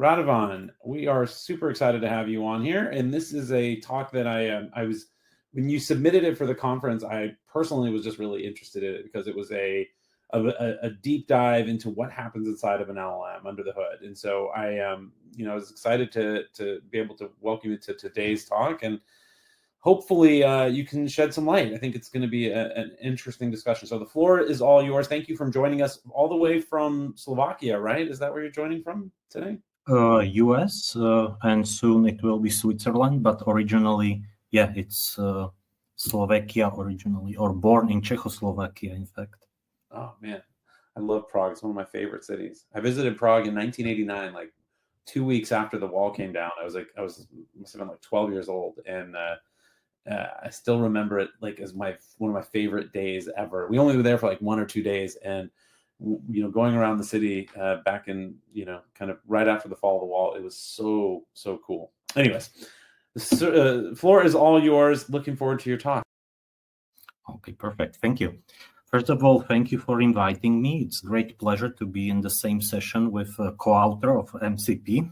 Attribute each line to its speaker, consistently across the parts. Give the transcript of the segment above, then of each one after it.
Speaker 1: Radovan, we are super excited to have you on here. And this is a talk that I was, when you submitted it for the conference, I personally was just really interested in it because it was a deep dive into what happens inside of an LLM under the hood. And so I was excited to be able to welcome you to today's talk, and hopefully you can shed some light. I think it's going to be an interesting discussion. So the floor is all yours. Thank you for joining us all the way from Slovakia, right? Is that where you're joining from today?
Speaker 2: US, and soon it will be Switzerland, but originally, yeah, it's Slovakia originally, or born in Czechoslovakia, in fact.
Speaker 1: Oh man, I love Prague. It's one of my favorite cities. I visited Prague in 1989, like 2 weeks after the wall came down. I must have been like 12 years old, and I still remember it like as one of my favorite days ever. We only were there for like 1 or 2 days, and going around the city back in kind of right after the fall of the wall, it was so cool. Anyways, the floor is all yours. Looking forward to your talk.
Speaker 2: Okay, perfect. Thank you. First of all, thank you for inviting me. It's a great pleasure to be in the same session with a co-author of MCP.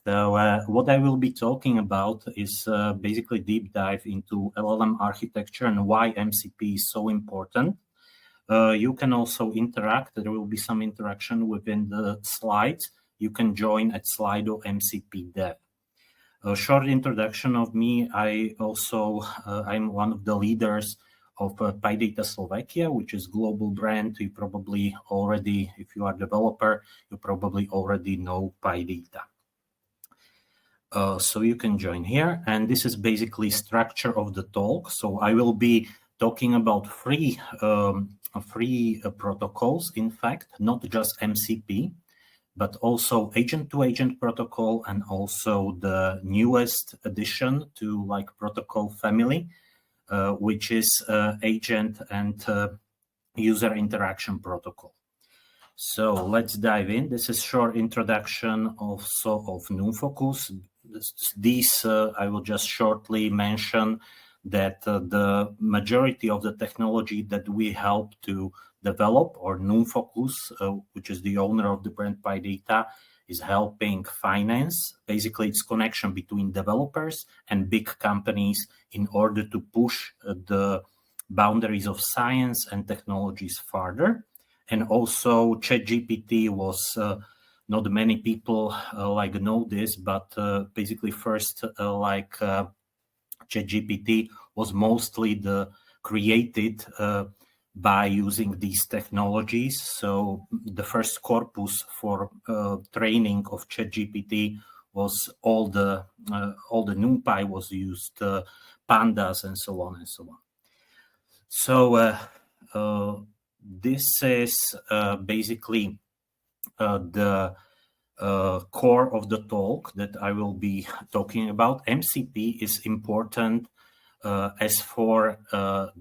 Speaker 2: So what I will be talking about is basically deep dive into LLM architecture and why MCP is so important. You can also interact. There will be some interaction within the slides. You can join at Slido MCP Dev. A short introduction of me. I'm one of the leaders of PyData Slovakia, which is global brand. You probably already, if you are a developer, you probably already know PyData. So you can join here, and this is basically structure of the talk. So I will be talking about three protocols, in fact, not just MCP, but also agent-to-agent protocol, and also the newest addition to like protocol family, which is agent and user interaction protocol. So let's dive in. This is short introduction also of NumFocus. I will just shortly mention that the majority of the technology that we help to develop, or NumFocus, which is the owner of the brand PyData, is helping finance. Basically, it's connection between developers and big companies in order to push the boundaries of science and technologies further. And also ChatGPT was, not many people know this, but basically first ChatGPT was mostly created by using these technologies. So the first corpus for training of ChatGPT was all the NumPy was used, pandas and so on and so on. So this is basically the core of the talk that I will be talking about. MCP is important as for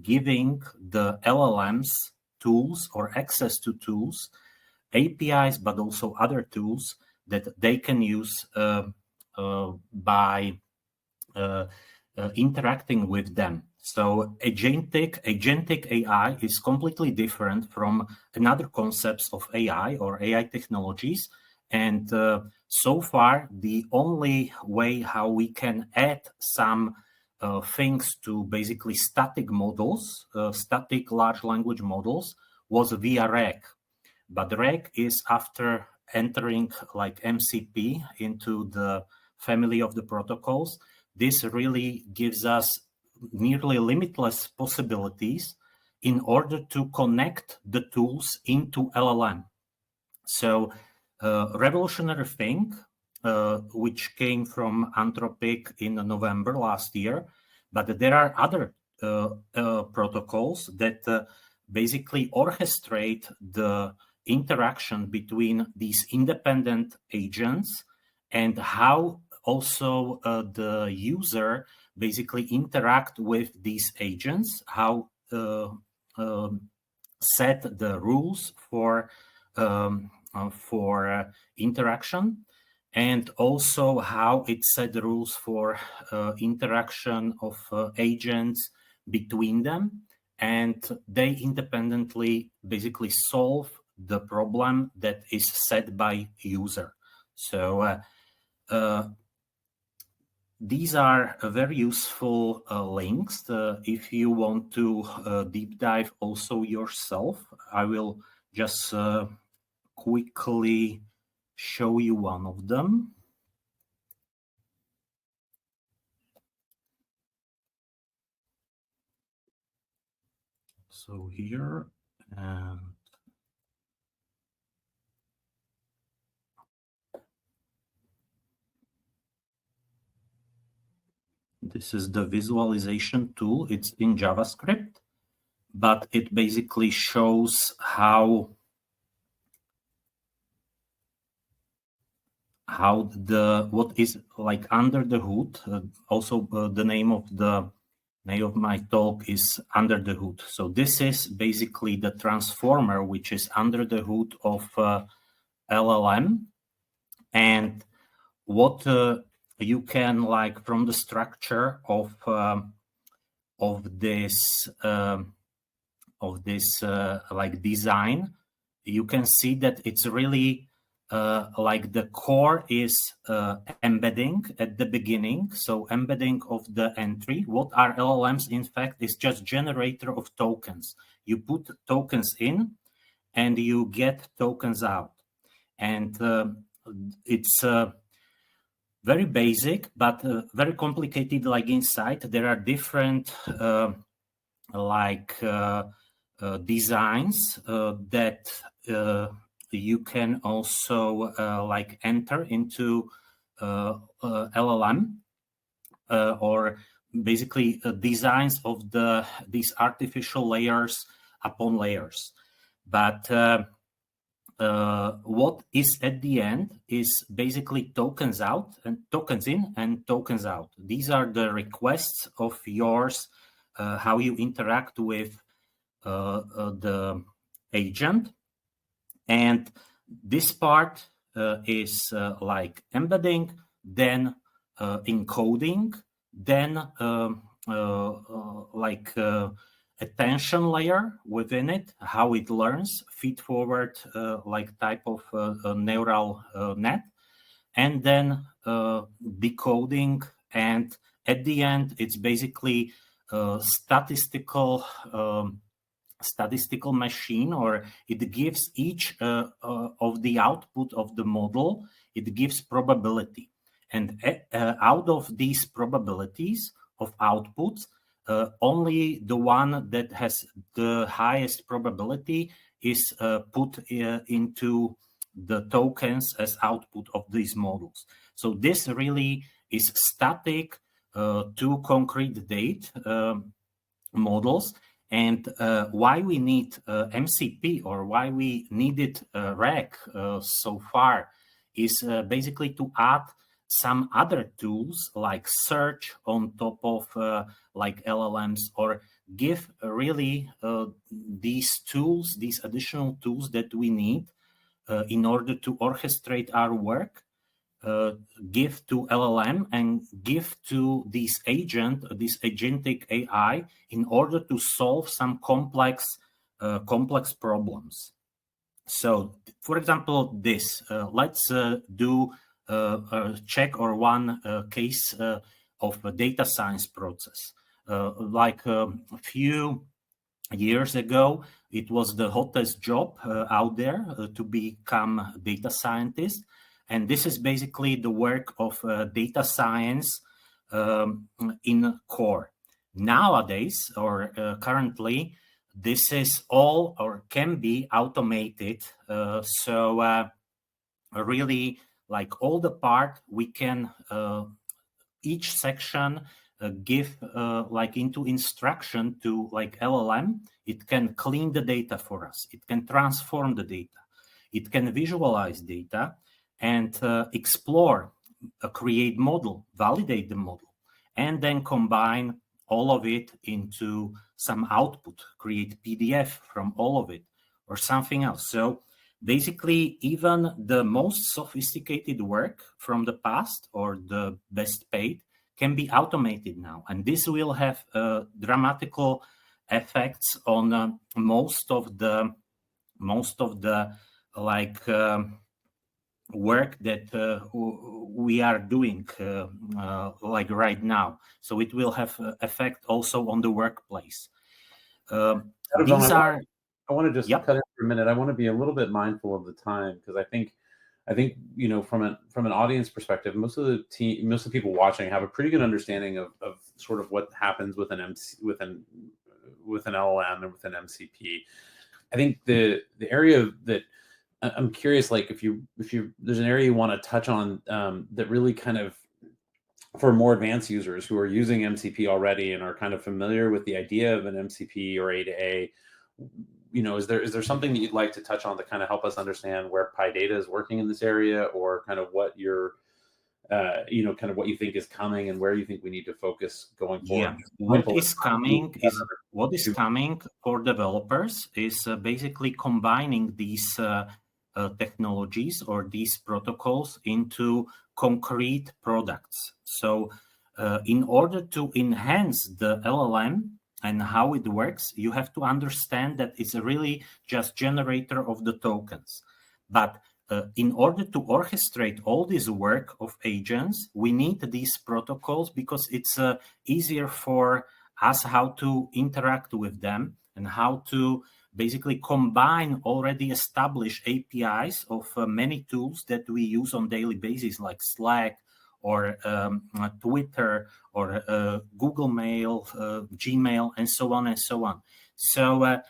Speaker 2: giving the LLMs tools or access to tools, APIs, but also other tools that they can use by interacting with them. So agentic AI is completely different from another concepts of AI or AI technologies. And so far, the only way how we can add some things to basically static models, static large language models, was via RAG. But RAG is after entering like MCP into the family of the protocols. This really gives us nearly limitless possibilities in order to connect the tools into LLM. So revolutionary thing, which came from Anthropic in November last year, but there are other protocols that basically orchestrate the interaction between these independent agents and how also the user basically interact with these agents, how set the rules for interaction, and also how it set the rules for interaction of agents between them, and they independently basically solve the problem that is set by user. So these are very useful links. If you want to deep dive also yourself, I will just quickly show you one of them. So here, and this is the visualization tool. It's in JavaScript, but it basically shows what is like under the hood. Also, the name of my talk is Under the Hood. So this is basically the transformer which is under the hood of LLM, and what you can, like, from the structure of this like design, you can see that it's really like the core is embedding at the beginning. So embedding of the entry. What are LLMs? In fact, is just generator of tokens. You put tokens in and you get tokens out. And it's very basic, but very complicated. Like inside, there are different designs that you can also like enter into LLM, or basically designs of these artificial layers upon layers. But what is at the end is basically tokens out and tokens in and tokens out. These are the requests of yours, how you interact with the agent. And this part is like embedding, then encoding, then like attention layer within it, how it learns, feed forward like type of neural net, and then decoding, and at the end it's basically statistical machine, or it gives each of the output of the model, it gives probability, and out of these probabilities of outputs, only the one that has the highest probability is put into the tokens as output of these models. So this really is static to concrete date models. And why we need MCP, or why we needed RAG so far, is basically to add some other tools like search on top of like LLMs, or give really these tools, these additional tools that we need in order to orchestrate our work, give to LLM and give to this agent, this agentic AI, in order to solve some complex problems. So, for example, this, let's do a check or one case of a data science process. Like a few years ago, it was the hottest job out there to become a data scientist. And this is basically the work of data science in core. Nowadays, or currently, this is all, or can be, automated. So really, like all the part, we can each section give like into instruction to like LLM. It can clean the data for us. It can transform the data. It can visualize data and explore, create model, validate the model, and then combine all of it into some output, create PDF from all of it or something else. So basically, even the most sophisticated work from the past, or the best paid, can be automated now. And this will have dramatical effects on most of the like work that we are doing like right now. So it will have effect also on the workplace. These are.
Speaker 1: I want to just
Speaker 2: Yep.
Speaker 1: cut in for a minute. I want to be a little bit mindful of the time because I think from an audience perspective, most of the people watching have a pretty good understanding of sort of what happens with an LLM and with an MCP. I think the area that I'm curious, like if you there's an area you want to touch on that really kind of for more advanced users who are using MCP already and are kind of familiar with the idea of an MCP or A to A, is there something that you'd like to touch on to kind of help us understand where PyData is working in this area, or kind of what your kind of what you think is coming and where you think we need to focus going forward?
Speaker 2: What is coming for developers is basically combining these technologies or these protocols into concrete products. So in order to enhance the LLM and how it works, you have to understand that it's really just generator of the tokens. But in order to orchestrate all this work of agents, we need these protocols because it's easier for us how to interact with them and how to basically combine already established APIs of many tools that we use on daily basis, like Slack or Twitter or Google Mail, Gmail, and so on and so on. So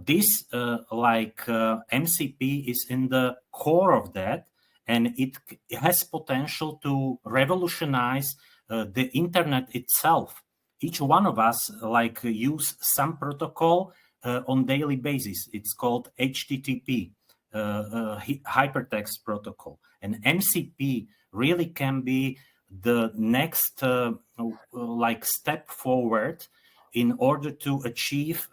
Speaker 2: this MCP is in the core of that, and it has potential to revolutionize the internet itself. Each one of us use some protocol on daily basis. It's called HTTP, hypertext protocol, and MCP really can be the next step forward in order to achieve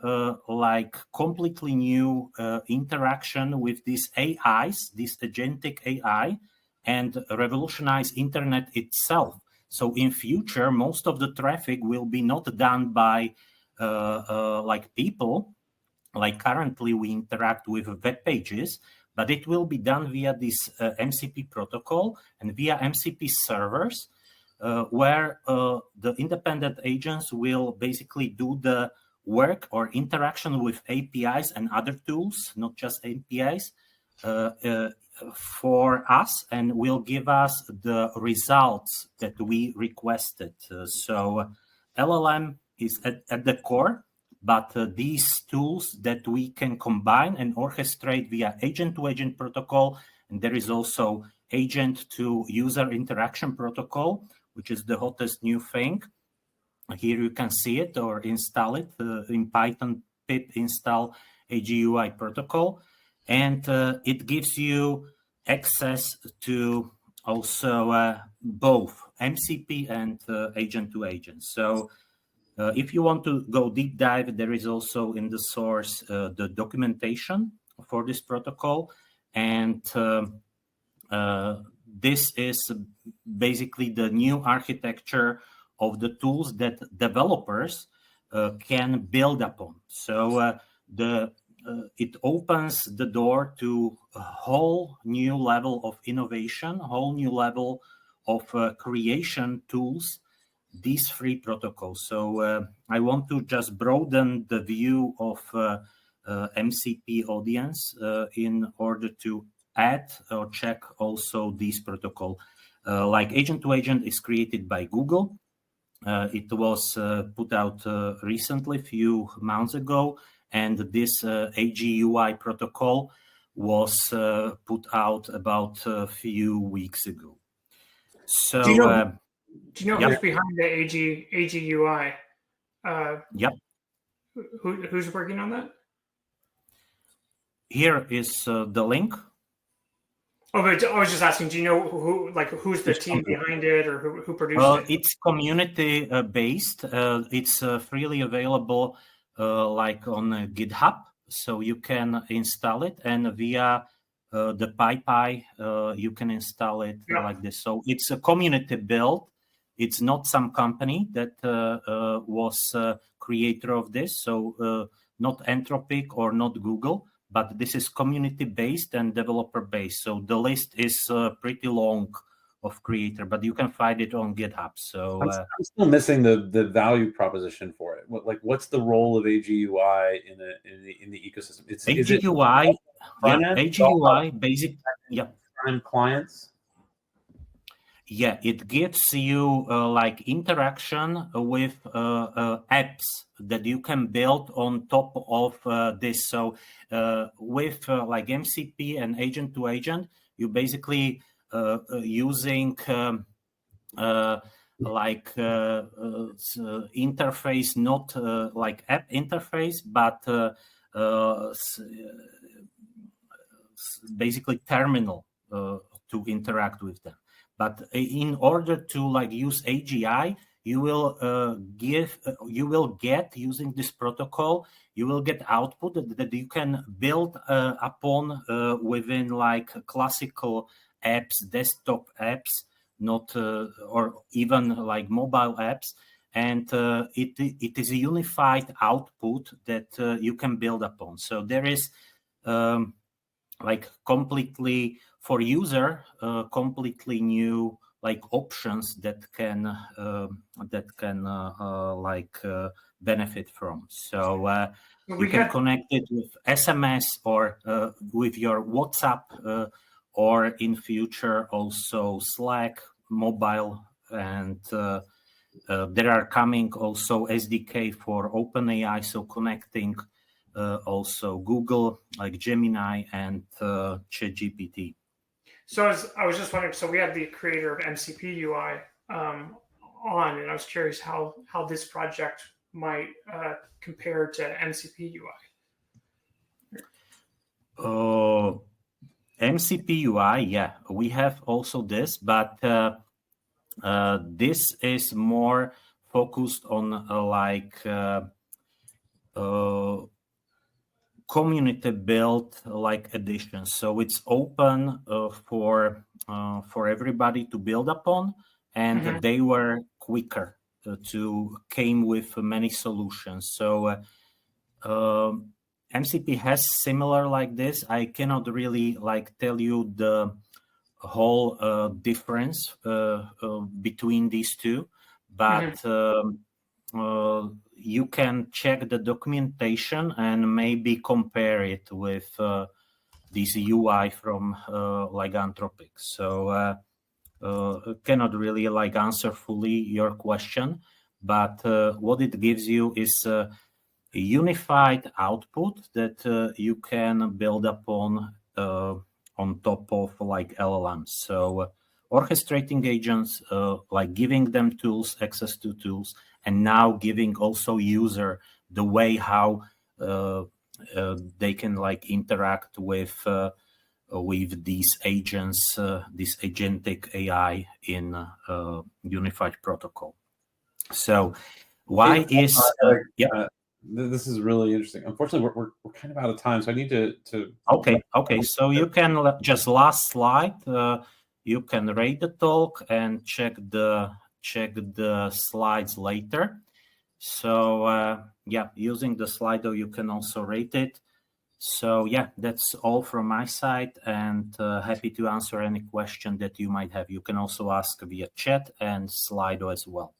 Speaker 2: completely new interaction with these AIs, this agentic AI, and revolutionize internet itself. So in future, most of the traffic will be not done by people, like currently we interact with web pages, but it will be done via this MCP protocol and via MCP servers, where the independent agents will basically do the work or interaction with APIs and other tools, not just APIs, for us, and will give us the results that we requested. So LLM is at the core, but these tools that we can combine and orchestrate via agent-to-agent protocol, and there is also agent-to-user interaction protocol, which is the hottest new thing. Here you can see it or install it in Python pip install AGUI protocol, and it gives you access to also both MCP and agent-to-agent. So if you want to go deep dive, there is also in the source the documentation for this protocol, and this is basically the new architecture of the tools that developers can build upon. So it opens the door to a whole new level of innovation, a whole new level of creation tools, these three protocols. So I want to just broaden the view of MCP audience in order to add or check also this protocol. Like agent-to-agent is created by Google. It was put out recently, a few months ago, and this AGUI protocol was put out about a few weeks ago. So,
Speaker 3: do you know who's behind the AGUI?
Speaker 2: Yep.
Speaker 3: Who's working on that?
Speaker 2: Here is the link.
Speaker 3: Oh, but I was just asking, do you know who's the team behind it, or who produced it?
Speaker 2: It's community based. It's freely available on GitHub, so you can install it, and via the PyPy you can install it like this. So it's a community build. It's not some company that was creator of this, so not Anthropic or not Google, but this is community-based and developer-based. So the list is pretty long of creator, but you can find it on GitHub. So
Speaker 1: I'm still missing the value proposition for it. What's the role of AGUI in the ecosystem? Is it
Speaker 2: AGUI,
Speaker 1: front end?
Speaker 2: AGUI basic,
Speaker 1: front clients.
Speaker 2: Yeah, it gives you like interaction with apps that you can build on top of this. So with like MCP and agent to agent, you basically using like interface, not like app interface, but basically terminal to interact with them. But in order to like use AGI, you will get using this protocol, you will get output that you can build upon within like classical apps, desktop apps, not or even like mobile apps, and it is a unified output that you can build upon. So there is like completely for user completely new like options that can benefit from. So you can connect it with SMS or with your WhatsApp or in future also Slack mobile, and there are coming also SDK for OpenAI, so connecting also Google, like Gemini and ChatGPT.
Speaker 3: So I was just wondering, so we had the creator of MCP UI on, and I was curious how this project might compare to MCP UI.
Speaker 2: MCP UI, yeah, we have also this, but this is more focused on community built like editions. So it's open for everybody to build upon, and they were quicker to came with many solutions. So MCP has similar like this. I cannot really like tell you the whole difference between these two, but you can check the documentation and maybe compare it with this UI from like Anthropic. So cannot really like answer fully your question, but what it gives you is a unified output that you can build upon on top of like LLMs. So orchestrating agents, like giving them tools, access to tools, and now giving also user the way how they can like interact with these agents, this agentic AI in unified protocol. So why is
Speaker 1: this is really interesting. Unfortunately, we're kind of out of time, so I need to.
Speaker 2: Okay. So you can just last slide. You can rate the talk and check the slides later. So using the Slido, you can also rate it. So that's all from my side, and happy to answer any question that you might have. You can also ask via chat and Slido as well.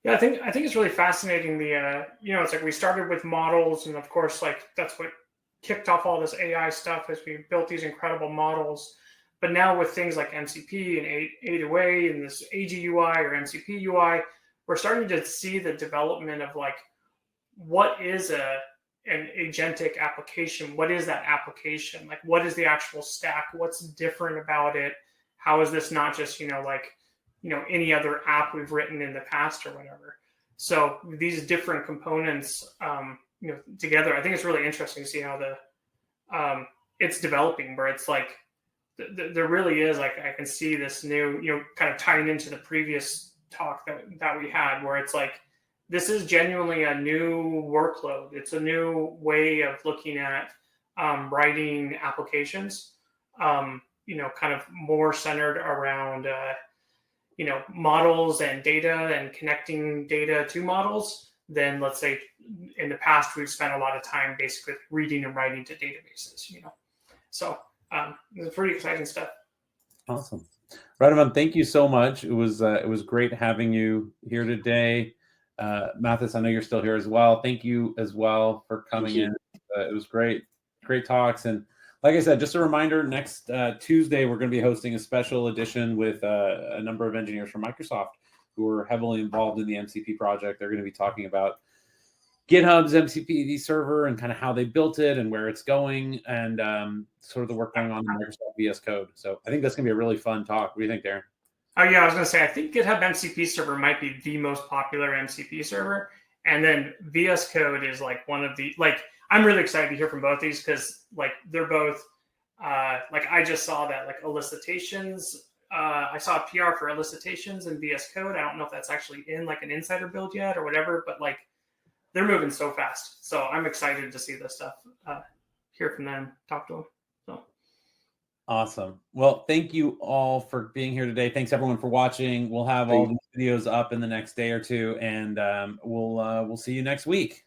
Speaker 3: Yeah, I think it's really fascinating. It's like we started with models, and of course, like that's what kicked off all this AI stuff as we built these incredible models. But now with things like MCP and A2A and this AGUI or MCP UI, we're starting to see the development of like what is an agentic application? What is that application? Like what is the actual stack? What's different about it? How is this not just any other app we've written in the past or whatever? So these different components, together, I think it's really interesting to see how it's developing. Where it's like there really is like I can see this new, kind of tying into the previous talk that we had, where it's like this is genuinely a new workload. It's a new way of looking at writing applications. Kind of more centered around models and data and connecting data to models than, let's say, in the past we've spent a lot of time basically reading and writing to databases. So it's pretty exciting stuff.
Speaker 1: Awesome. Radovan, thank you so much. It was great having you here today. Mathis, I know you're still here as well. Thank you as well for coming in. It was great talks. And like I said, just a reminder, next Tuesday, we're going to be hosting a special edition with a number of engineers from Microsoft who are heavily involved in the MCP project. They're going to be talking about GitHub's MCP server and kind of how they built it and where it's going, and sort of the work going on in Microsoft VS Code. So I think that's going to be a really fun talk. What do you think, Darren?
Speaker 3: Oh, yeah, I was going to say, I think GitHub MCP server might be the most popular MCP server. And then VS Code is like one of the, like, I'm really excited to hear from both these because, like, they're both, like, I just saw that, like, elicitations. I saw a PR for elicitations in VS Code. I don't know if that's actually in, like, an insider build yet or whatever, but, like, they're moving so fast. So I'm excited to see this stuff, hear from them, talk to them. So.
Speaker 1: Awesome. Well, thank you all for being here today. Thanks everyone for watching. We'll have all these videos up in the next day or two, and we'll see you next week.